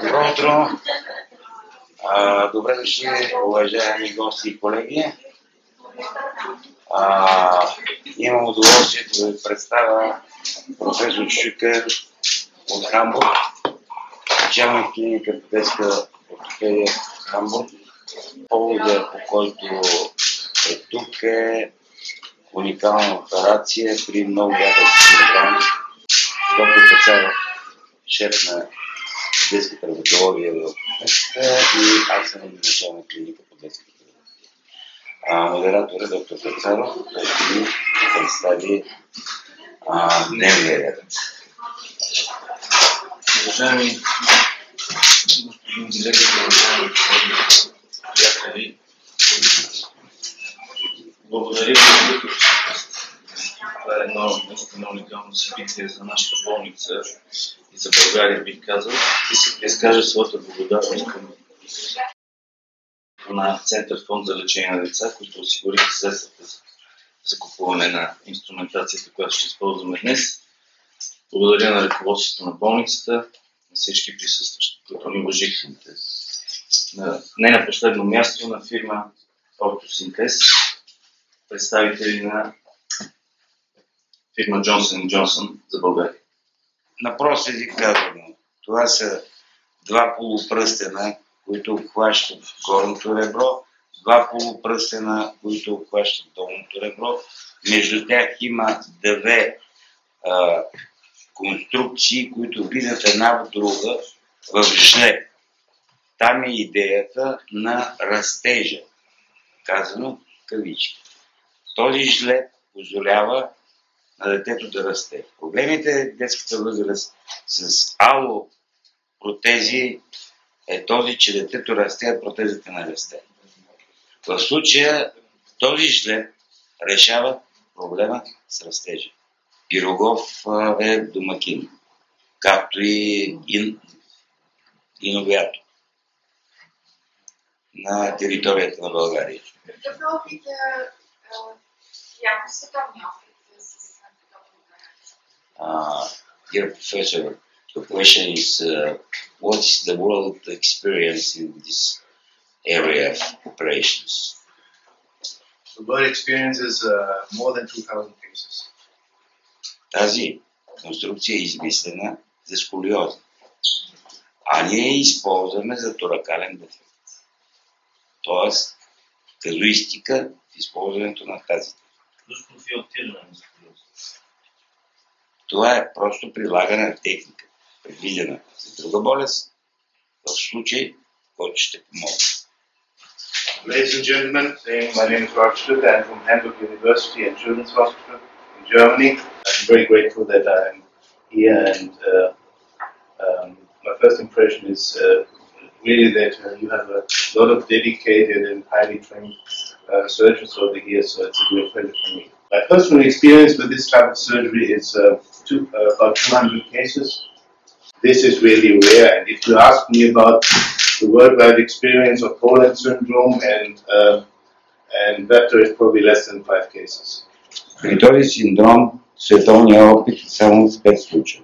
Добро утро! Добре дошли, уважаеми гости и колеги. Имам удоволствието да ви представя професор Шюкер от Хамбург, началник клиника по детска ортопедия в Хамбург. Поводът, по който е тук, е уникална операция при много рядък синдром. Доктор Кацаров, шеф на детска травматология в университета, и аз съм началник клиника по детска травматология. Модератор е доктор Кацаров, който ви представи дневния ред. Уважаеми господин директор, уважаеми приятели, благодаря ви. Това е едно наистина уникално събитие за нашата болница и за България, бих казал. Искам да изкажа своята благодарност към на Център Фонд за лечение на деца, които осигуриха средствата за купуване на инструментацията, която ще използваме днес. Благодаря на ръководството на болницата, на всички присъстващи, които ни уважиха. Не на последно място на фирма Ортосинтез, представители на фирма Джонсън & Джонсън за България. На прост език казваме, това са два полупръстена, които обхващат горното ребро, два полупръстена, които обхващат долното ребро. Между тях има две конструкции, които влизат една в друга в жлеб. Там е идеята на растежа, казано в кавички. Този жлеб позволява на детето да расте. Проблемите в детската възраст с алопротези е този, че детето расте, а протезата не расте. В случая този жлеб решава проблема с растежа. Пирогов е домакин, както и Иновято на територията на България. Какъв е опит, явно световния опит с Dear Professor, the question is, what is the world experience in this area of operations? The world experience is more than 2,000 cases. Тази конструкция е измислена за сколиоза, а ние използваме за торакален дефект. Тоест, казуистика в използването на тази. Това е просто прилагане на техника, предвидена за друга болест, в случай, който ще помогне. Ladies and gentlemen, my name is Ralf Schlüter. I'm from Hamburg University and Children's Hospital in Germany. I'm very grateful that I'm here, and my first impression is really that you have a lot of dedicated and highly trained surgeons over here, so it's a great pleasure for me. My personal experience with this type of surgery is about 200 cases. This is really rare, and if you ask me about the worldwide experience of Poland syndrome and Vector, is probably less than 5 cases. При този синдром световния опит е само с 5 случая.